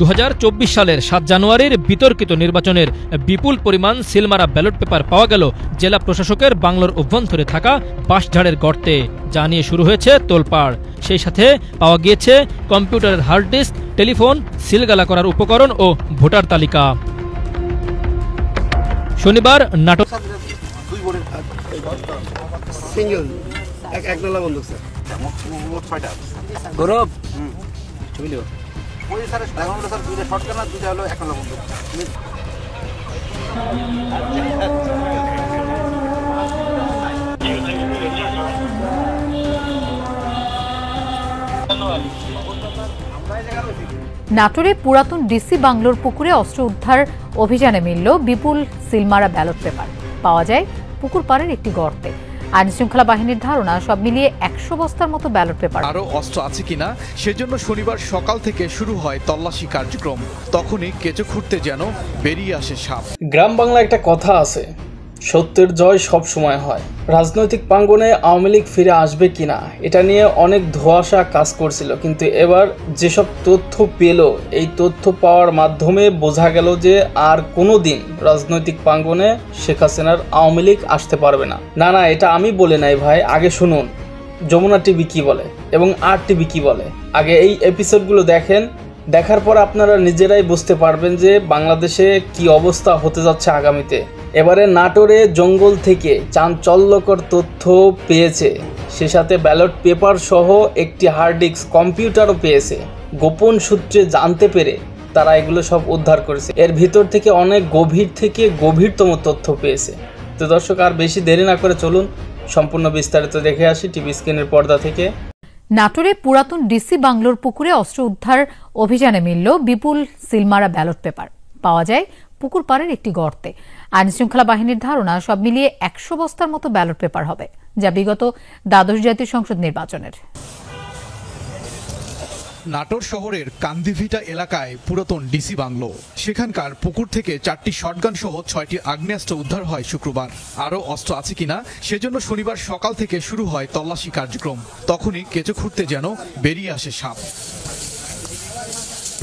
2024 সালের 7 জানুয়ারির বিতর্কিত নির্বাচনের বিপুল পরিমাণ সিলমারা ব্যালট পেপার পাওয়া গেল জেলা প্রশাসকের বাংলোর অভ্যন্তরে থাকা বাঁশঝাড়ের গর্তে, যা নিয়ে শুরু হয়েছে তোলপাড়। সেই সাথে পাওয়া গিয়েছে কম্পিউটারের হার্ড ডিস্ক, টেলিফোন, সিলগালা করার উপকরণ ও ভোটার তালিকা। শনিবার নাটোর নাটোরে পুরাতন ডিসি বাংলোর পুকুরে অস্ত্র উদ্ধার অভিযানে মিলল বিপুল সিলমারা ব্যালট পেপার। পাওয়া যায় পুকুর পাড়ের একটি গর্তে। আইন শৃঙ্খলা বাহিনীর ধারণা সব মিলিয়ে 100 বস্তার মতো ব্যালট পেপার। আরো অস্ত্র আছে কিনা সেজন্য শনিবার সকাল থেকে শুরু হয় তল্লাশি কার্যক্রম। তখনই কেঁচো খুঁড়তে যেন বেরিয়ে আসে সাপ। গ্রাম বাংলা একটা কথা আছে, সত্যের জয় সব সময় হয়। রাজনৈতিক প্রাঙ্গণে আওয়ামী লীগ ফিরে আসবে কিনা এটা নিয়ে অনেক ধোঁয়াশা কাজ করছিল, কিন্তু এবার যেসব তথ্য পেল, এই তথ্য পাওয়ার মাধ্যমে বোঝা গেল যে আর কোনো দিন রাজনৈতিক প্রাঙ্গণে শেখ হাসিনার আওয়ামী লীগ আসতে পারবে না। না, এটা আমি বলে নাই ভাই, আগে শুনুন যমুনা টিভি কি বলে এবং আর টিভি কি বলে। আগে এই এপিসোডগুলো দেখেন, দেখার পর আপনারা নিজেরাই বুঝতে পারবেন যে বাংলাদেশে কি অবস্থা হতে যাচ্ছে আগামীতে। এবারে নাটোরে জঙ্গল থেকে চাঞ্চল্যকর তথ্য পেয়েছে, সে সাথে ব্যালট পেপার সহ একটি হার্ড ডিস্ক কম্পিউটারও পেয়েছে। গোপন সূত্রে জানতে পেরে তারা এগুলো সব উদ্ধার করেছে। এর ভিতর থেকে অনেক গভীর থেকে গভীরতম তথ্য পেয়েছে। তো দর্শক, আর বেশি দেরি না করে চলুন সম্পূর্ণ বিস্তারিত দেখে আসি টিভি স্ক্রিনের পর্দা থেকে। নাটোরে পুরাতন ডিসি বাংলোর পুকুরে অস্ত্র উদ্ধার অভিযানে মিলল বিপুল সিলমারা ব্যালট পেপার। পাওয়া যায় পুকুর পাড়ের একটি গর্তে। আইন শৃঙ্খলা বাহিনীর ধারণা সব মিলিয়ে 100 বস্তার মতো ব্যালট পেপার হবে, যা বিগত দ্বাদশ জাতীয় সংসদ নির্বাচনের। নাটোর শহরের কান্দিভিটা এলাকায় পুরাতন ডিসি বাংলো। সেখানকার পুকুর থেকে 4টি শটগান সহ 6টি আগ্নেয়াস্ত্র উদ্ধার হয় শুক্রবার। আরও অস্ত্র আছে কিনা সেজন্য শনিবার সকাল থেকে শুরু হয় তল্লাশি কার্যক্রম। তখনই কেঁচো খুঁড়তে যেন বেরিয়ে আসে সাপ।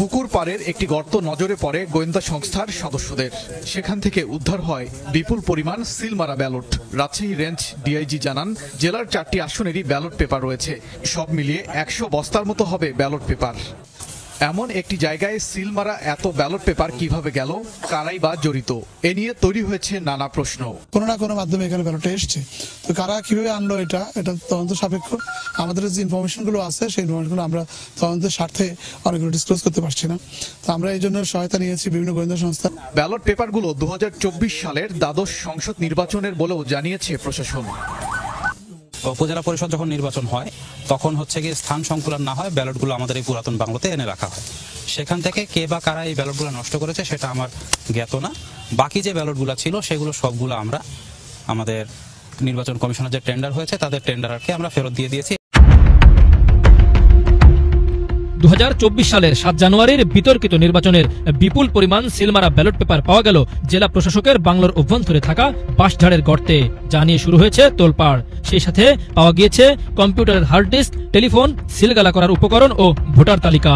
পুকুর পাড়ের একটি গর্ত নজরে পড়ে গোয়েন্দা সংস্থার সদস্যদের। সেখান থেকে উদ্ধার হয় বিপুল পরিমাণ সিলমারা ব্যালট। রাজশাহী রেঞ্জ ডিআইজি জানান, জেলার 4টি আসনেরই ব্যালট পেপার রয়েছে। সব মিলিয়ে 100 বস্তার মতো হবে ব্যালট পেপার। এমন একটি জায়গায় সিলমারা এত ব্যালট পেপার কিভাবে গেল, কারাই বা জড়িত, এ নিয়ে তৈরি হয়েছে নানা প্রশ্ন। কোনো না কোনো মাধ্যমে এখানে ব্যালটটা এসছে, তো কারা কিভাবে আনলো এটা তদন্ত সাপেক্ষ। আমাদের যে ইনফরমেশনগুলো আছে সেই ইনফরমেশনগুলো আমরা তদন্তের স্বার্থে অনেকগুলো ডিসক্লোজ করতে পারছি না, তো আমরা এই জন্য সহায়তা নিয়েছি বিভিন্ন গোয়েন্দা সংস্থা। ব্যালট পেপারগুলো 2024 সালের দ্বাদশ সংসদ নির্বাচনের বলেও জানিয়েছে প্রশাসন। উপজেলা পরিষদ যখন নির্বাচন হয় তখন হচ্ছে গিয়ে স্থান সংকুলন না হয়, ব্যালটগুলো আমাদের এই পুরাতন বাংলোতে এনে রাখা হয়। সেখান থেকে কে বা কারা এই ব্যালটগুলো নষ্ট করেছে সেটা আমার জ্ঞাত না। বাকি যে ব্যালটগুলো ছিল সেগুলো সবগুলো আমরা আমাদের নির্বাচন কমিশনের যে টেন্ডার হয়েছে তাদের টেন্ডারকে আমরা ফেরত দিয়ে দিয়েছি। 2024 সালের 7 জানুয়ারির বিতর্কিত নির্বাচনের বিপুল পরিমাণ সিলমারা ব্যালট পেপার পাওয়া গেল জেলা প্রশাসকের বাংলোর অভ্যন্তরে থাকা বাঁশঝাড়ের গর্তে, যা নিয়ে শুরু হয়েছে তোলপাড়। সেই সাথে পাওয়া গিয়েছে কম্পিউটারের হার্ড ডিস্ক, টেলিফোন, সিলগালা করার উপকরণ ও ভোটার তালিকা।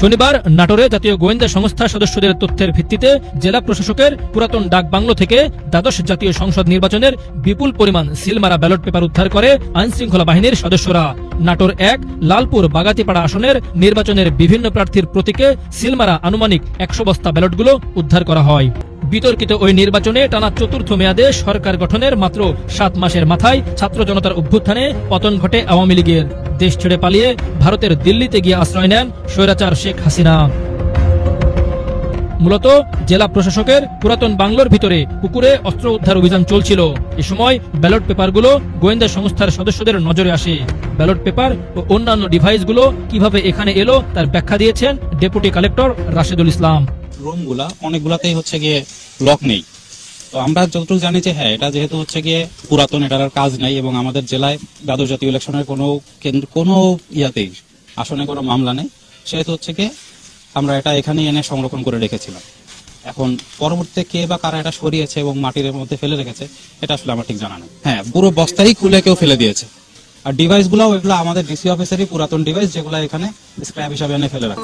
শনিবার নাটোরে জাতীয় গোয়েন্দা সংস্থার সদস্যদের তথ্যের ভিত্তিতে জেলা প্রশাসকের পুরাতন ডাক বাংলো থেকে দ্বাদশ জাতীয় সংসদ নির্বাচনের বিপুল পরিমাণ সিলমারা ব্যালট পেপার উদ্ধার করে আইন শৃঙ্খলা বাহিনীর সদস্যরা। নাটোর 1, লালপুর বাগাতিপাড়া আসনের নির্বাচনের বিভিন্ন প্রার্থীর প্রতীকে সিলমারা আনুমানিক 100 বস্তা ব্যালটগুলো উদ্ধার করা হয়। বিতর্কিত ওই নির্বাচনে টানা 4র্থ মেয়াদে সরকার গঠনের মাত্র 7 মাসের মাথায় ছাত্র জনতার অভ্যুত্থানে পতন ঘটে আওয়ামী লীগের। দেশ ছেড়ে পালিয়ে ভারতের দিল্লিতে গিয়ে আশ্রয় নেন স্বৈরাচার শেখ হাসিনা। মূলত জেলা প্রশাসকের পুরাতন বাংলোর ভিতরে পুকুরে অস্ত্র উদ্ধার অভিযান চলছিল। এ সময় ব্যালট পেপারগুলো গোয়েন্দা সংস্থার সদস্যদের নজরে আসে। ব্যালট পেপার ও অন্যান্য ডিভাইসগুলো কিভাবে এখানে এলো তার ব্যাখ্যা দিয়েছেন ডেপুটি কালেক্টর রাশেদুল ইসলাম। রুমগুলা অনেকগুলাতেই হচ্ছে গিয়ে লক নেই, তো আমরা যতটুকু জানি যে হ্যাঁ এটা যেহেতু হচ্ছে গিয়ে পুরাতন, এটার আর কাজ নাই এবং আমাদের জেলায় দ্বাদশ জাতীয় ইলেকশনের কোনো ইয়াতেই আসনে কোনো মামলা নেই, সেহেতু হচ্ছে গিয়ে আমরা এটা এখানে এনে সংরক্ষণ করে রেখেছিলাম। এখন পরবর্তীতে কে বা কারা এটা সরিয়েছে এবং মাটির মধ্যে ফেলে রেখেছে এটা আসলে আমার ঠিক জানা নেই। হ্যাঁ, পুরো বস্তাই খুলে কেউ ফেলে দিয়েছে, আর ডিভাইস গুলো এগুলো আমাদের ডিসি অফিসারই পুরাতন ডিভাইস, যেগুলো এখানে স্ক্র্যাপ হিসাবে এনে ফেলে রাখে।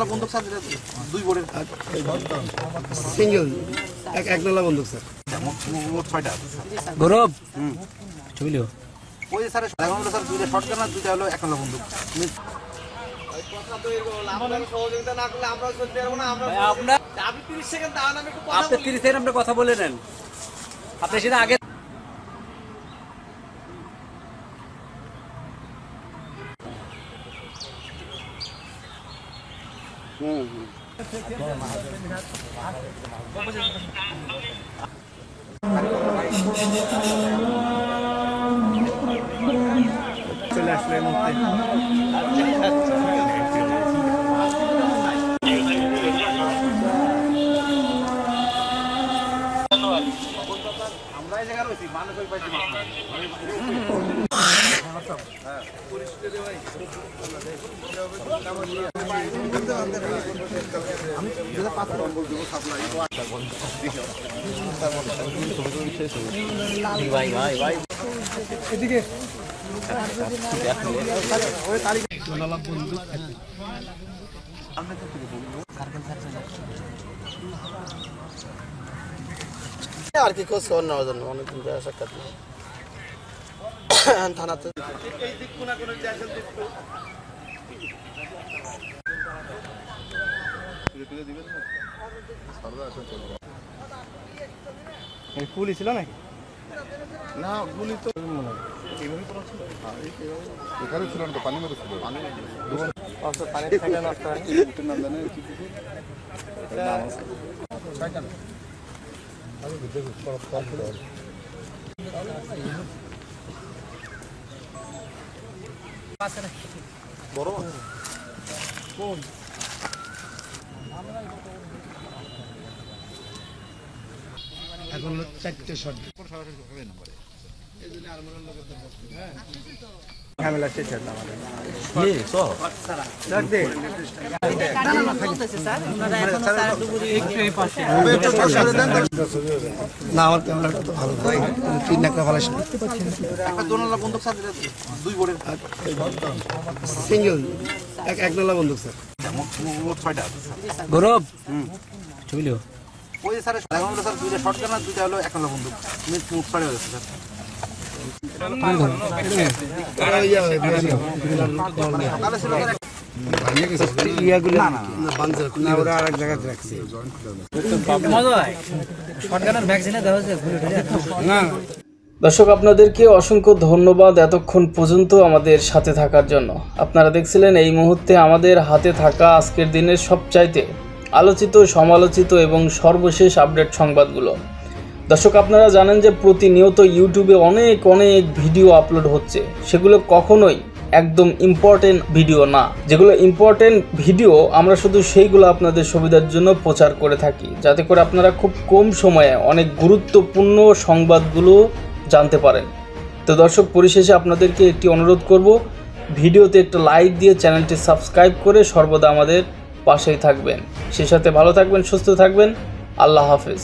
সিঙ্গেল এক নলা বন্দুক স্যার। গৌরব ছবি ওই স্যার স্যার দুইটা শটগান আর দুইটা হলো এক নলা বন্দুক। আপনি 30 সেকেন্ড আমরা কথা বলে নেন, আপনি সেটা আগে চলে আসলে আমরা এই জায়গায় রয়েছি মানুষ ওই পাইছি আর কি খোঁজ খবর নেওয়ার জন্য অনেকদিন দেখা সাক্ষাৎ নেই থানাতে। পুলিশ ছিল নাকি? না গুলি তো এখানে ছিল না, তো পানি মতো ছিল। পানি থেকে নষ্ট হয় বড় কোন এখন 4টে শট ঝামেলা শেষ হচ্ছে আমাদের। না আমার ক্যামেরাটা তো ভালো ভাই, 3 লাখ টাকা ভালো একটা দোনলা বন্দুক স্যার, দুই বোর্ডের সিঙ্গেল এক নলা বন্দুক স্যার। মোট 6টা। গৌরব ছবি ওই স্যার স্যার দুইটা শটগান আর দুইটা হলো এক নলা বন্দুক। মোট 6টা হয়েছে স্যার। দর্শক আপনাদেরকে অসংখ্য ধন্যবাদ এতক্ষণ পর্যন্ত আমাদের সাথে থাকার জন্য। আপনারা দেখছিলেন এই মুহূর্তে আমাদের হাতে থাকা আজকের দিনের সবচাইতে আলোচিত, সমালোচিত এবং সর্বশেষ আপডেট সংবাদগুলো। দর্শক আপনারা জানেন যে প্রতিনিয়ত ইউটিউবে অনেক ভিডিও আপলোড হচ্ছে, সেগুলো কখনোই একদম ইম্পর্টেন্ট ভিডিও না। যেগুলো ইম্পর্টেন্ট ভিডিও আমরা শুধু সেইগুলো আপনাদের সুবিধার জন্য প্রচার করে থাকি, যাতে করে আপনারা খুব কম সময়ে অনেক গুরুত্বপূর্ণ সংবাদগুলো জানতে পারেন। তো দর্শক পরিশেষে আপনাদেরকে একটি অনুরোধ করব, ভিডিওতে একটা লাইক দিয়ে চ্যানেলটি সাবস্ক্রাইব করে সর্বদা আমাদের পাশেই থাকবেন। সেই সাথে ভালো থাকবেন, সুস্থ থাকবেন। আল্লাহ হাফেজ।